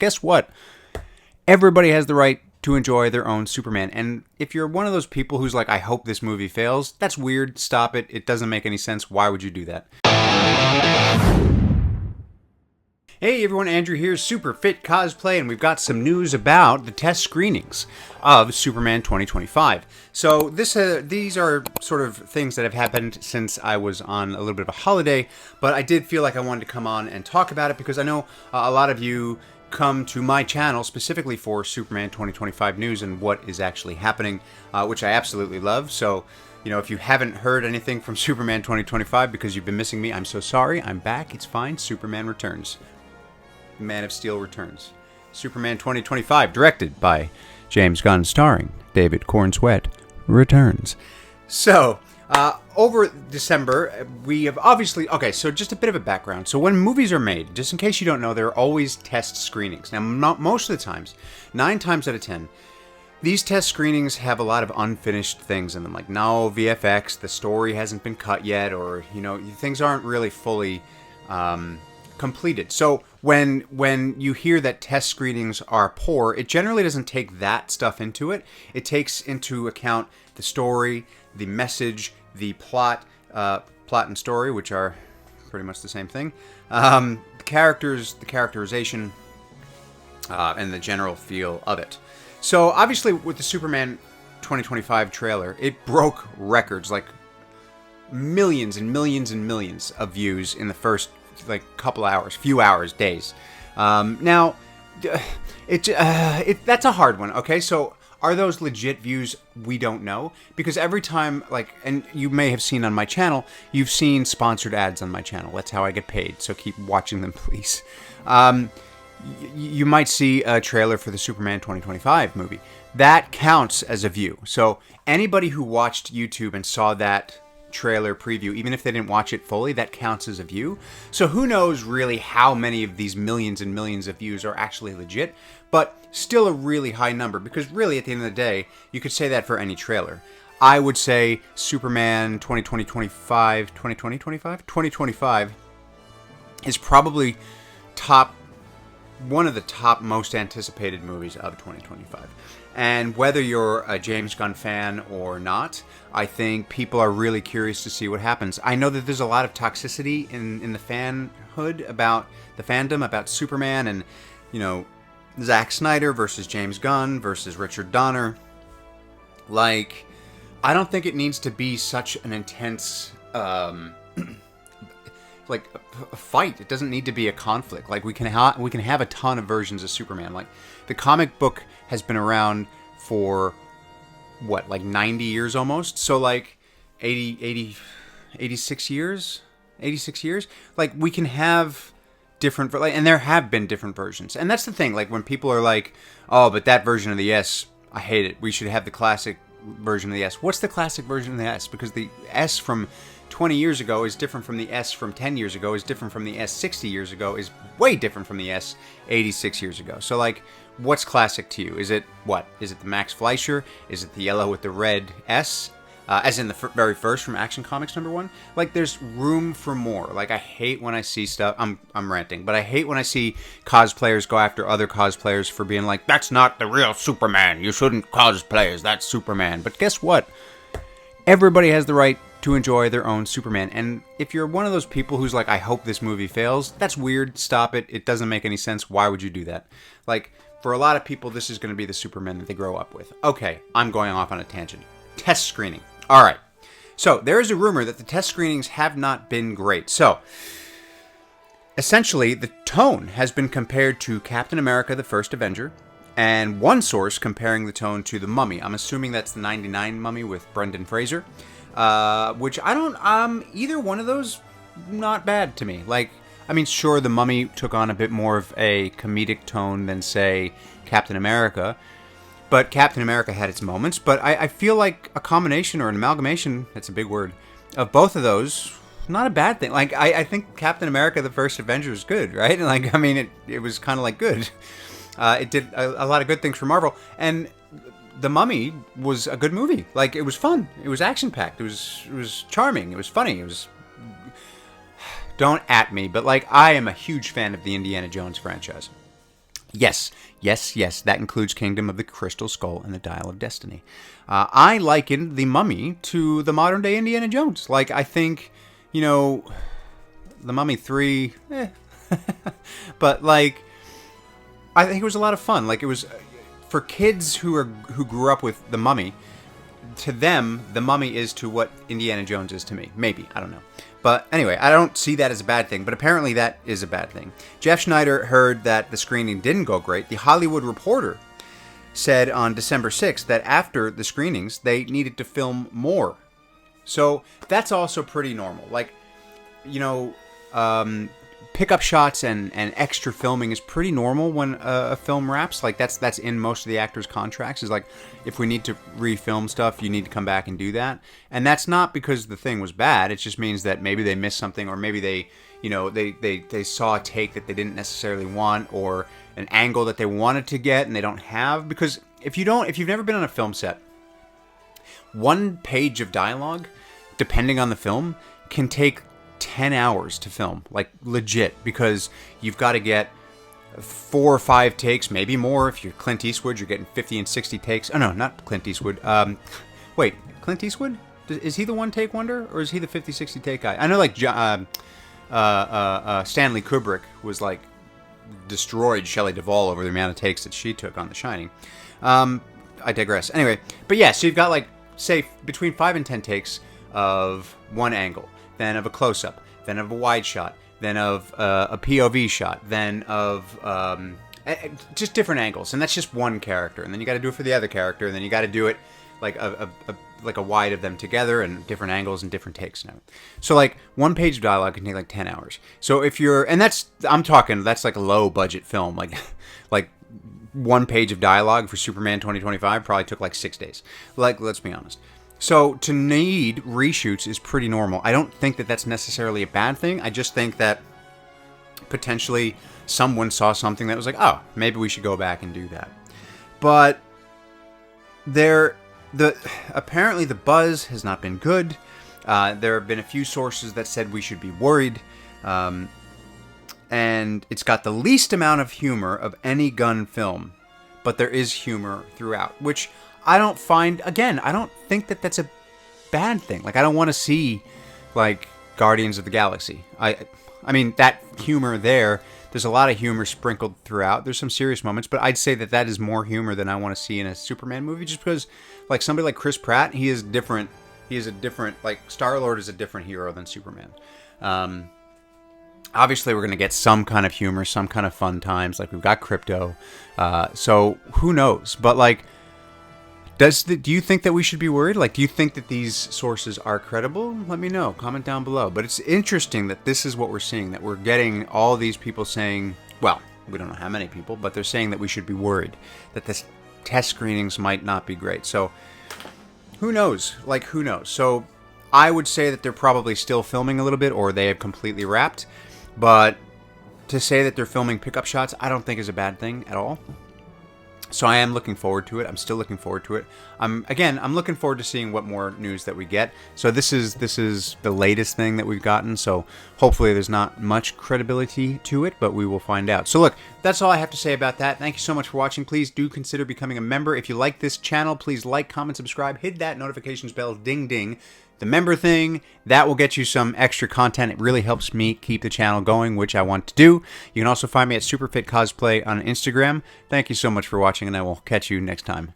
guess what? Everybody has the right to enjoy their own Superman. And if you're one of those people who's like, I hope this movie fails, that's weird. Stop it. It doesn't make any sense. Why would you do that? Hey everyone, Andrew here, Super Fit Cosplay, and we've got some news about the test screenings of Superman 2025. So these are sort of things that have happened since I was on a little bit of a holiday, but I did feel like I wanted to come on and talk about it because I know a lot of you come to my channel specifically for Superman 2025 news and what is actually happening, which I absolutely love. So, you know, if you haven't heard anything from Superman 2025 because you've been missing me, I'm so sorry. I'm back. It's fine. Superman returns. Man of Steel returns. Superman 2025, directed by James Gunn, starring David Cornsweet, returns. So, over December, we have obviously... Okay, so just a bit of a background. So when movies are made, just in case you don't know, there are always test screenings. Now, most of the times, 9 times out of 10, these test screenings have a lot of unfinished things in them. Like, no, VFX, the story hasn't been cut yet, or, you know, things aren't really fully... completed. So when you hear that test screenings are poor, it generally doesn't take that stuff into it. It takes into account the story, the message, the plot and story, which are pretty much the same thing. The characters, the characterization, and the general feel of it. So obviously with the Superman 2025 trailer, it broke records, like millions and millions and millions of views in the first like couple hours, few hours, days. Now, that's a hard one. Okay, so are those legit views? We don't know, because every time, like, and you may have seen on my channel, you've seen sponsored ads on my channel. That's how I get paid. So keep watching them, please. You might see a trailer for the Superman 2025 movie. That counts as a view. So anybody who watched YouTube and saw that trailer preview, even if they didn't watch it fully, that counts as a view. So who knows really how many of these millions and millions of views are actually legit, but still a really high number, because really at the end of the day, you could say that for any trailer. I would say Superman 2025 is probably one of the top most anticipated movies of 2025. And whether you're a James Gunn fan or not, I think people are really curious to see what happens. I know that there's a lot of toxicity in the fanhood about the fandom, about Superman, and, you know, Zack Snyder versus James Gunn versus Richard Donner. Like, I don't think it needs to be such an intense, like, a fight. It doesn't need to be a conflict. Like, we can have a ton of versions of Superman. Like, the comic book has been around for what, like 90 years almost? So like 86 years? 86 years? Like, we can have different, like, and there have been different versions. And that's the thing, like, when people are like, oh, but that version of the S, I hate it. We should have the classic version of the S. What's the classic version of the S? Because the S from 20 years ago is different from the S from 10 years ago, is different from the S 60 years ago, is way different from the S 86 years ago. So, like, what's classic to you? Is it what? Is it the Max Fleischer? Is it the yellow with the red S? As in the very first from Action Comics #1? Like, there's room for more. Like, I hate when I see stuff, I'm ranting, but I hate when I see cosplayers go after other cosplayers for being like, that's not the real Superman. You shouldn't cosplay as that Superman. But guess what? Everybody has the right to enjoy their own Superman. And if you're one of those people who's like, I hope this movie fails, that's weird. Stop it. It doesn't make any sense. Why would you do that? Like, for a lot of people, this is going to be the Superman that they grow up with. Okay, I'm going off on a tangent. Test screening. All right. So there is a rumor that the test screenings have not been great. So essentially, the tone has been compared to Captain America, the First Avenger, and one source comparing the tone to The Mummy. I'm assuming that's the 99 Mummy with Brendan Fraser. Which I don't, either one of those, not bad to me. Like, I mean, sure, The Mummy took on a bit more of a comedic tone than, say, Captain America, but Captain America had its moments, but I feel like a combination or an amalgamation, that's a big word, of both of those, not a bad thing. Like, I think Captain America, the First Avenger was good, right? And, like, I mean, it was kind of, like, good. It did a lot of good things for Marvel, and The Mummy was a good movie. Like, it was fun. It was action-packed. It was charming. It was funny. It was... Don't at me, but, like, I am a huge fan of the Indiana Jones franchise. Yes, yes, yes. That includes Kingdom of the Crystal Skull and the Dial of Destiny. I likened the Mummy to the modern day Indiana Jones. Like, I think, you know, the Mummy 3, but like, I think it was a lot of fun. Like, it was for kids who grew up with the Mummy. To them, the Mummy is to what Indiana Jones is to me. Maybe, I don't know. But anyway, I don't see that as a bad thing, but apparently that is a bad thing. Jeff Schneider heard that the screening didn't go great. The Hollywood Reporter said on December 6th that after the screenings, they needed to film more. So that's also pretty normal. Like, you know, pickup shots and extra filming is pretty normal when a film wraps. Like, that's in most of the actors' contracts. Is like, if we need to refilm stuff, you need to come back and do that. And that's not because the thing was bad. It just means that maybe they missed something, or maybe they, you know, they saw a take that they didn't necessarily want, or an angle that they wanted to get and they don't have. Because if you've never been on a film set, one page of dialogue, depending on the film, can take 10 hours to film, like legit, because you've got to get 4 or 5 takes, maybe more. If you're Clint Eastwood, you're getting 50 and 60 takes. Oh no, not Clint Eastwood. Wait, Clint Eastwood? Is he the one take wonder, or is he the 50, 60 take guy? I know, like Stanley Kubrick was like destroyed Shelley Duvall over the amount of takes that she took on The Shining. I digress. Anyway, but yeah, so you've got like, say, between 5 and 10 takes of one angle, then of a close-up, then of a wide shot, then of a POV shot, then of just different angles. And that's just one character. And then you got to do it for the other character, and then you got to do it like a wide of them together, and different angles and different takes now. So like one page of dialogue can take like 10 hours. So if you're, and that's like a low budget film, like one page of dialogue for Superman 2025 probably took like 6 days. Like, let's be honest. So to need reshoots is pretty normal. I don't think that that's necessarily a bad thing. I just think that potentially someone saw something that was like, oh, maybe we should go back and do that. But apparently the buzz has not been good. There have been a few sources that said we should be worried. And it's got the least amount of humor of any Gunn film, but there is humor throughout, which I don't find, again, I don't think that that's a bad thing. Like, I don't want to see, like, Guardians of the Galaxy. I mean, that humor there's a lot of humor sprinkled throughout. There's some serious moments, but I'd say that is more humor than I want to see in a Superman movie, just because, like, somebody like Chris Pratt, he is different. He is a different, like, Star-Lord is a different hero than Superman. Obviously, we're going to get some kind of humor, some kind of fun times. Like, we've got Crypto. So, who knows? But, like, do you think that we should be worried? Like, do you think that these sources are credible? Let me know. Comment down below. But it's interesting that this is what we're seeing, that we're getting all these people saying, well, we don't know how many people, but they're saying that we should be worried, that the test screenings might not be great. So, who knows? Like, who knows? So, I would say that they're probably still filming a little bit, or they have completely wrapped. But to say that they're filming pickup shots, I don't think is a bad thing at all. So I am looking forward to it. I'm still looking forward to it. I'm looking forward to seeing what more news that we get. So this is the latest thing that we've gotten. So hopefully there's not much credibility to it, but we will find out. So look, that's all I have to say about that. Thank you so much for watching. Please do consider becoming a member. If you like this channel, please like, comment, subscribe, hit that notifications bell, ding ding. The member thing, that will get you some extra content. It really helps me keep the channel going, which I want to do. You can also find me at Superfit Cosplay on Instagram. Thank you so much for watching, and I will catch you next time.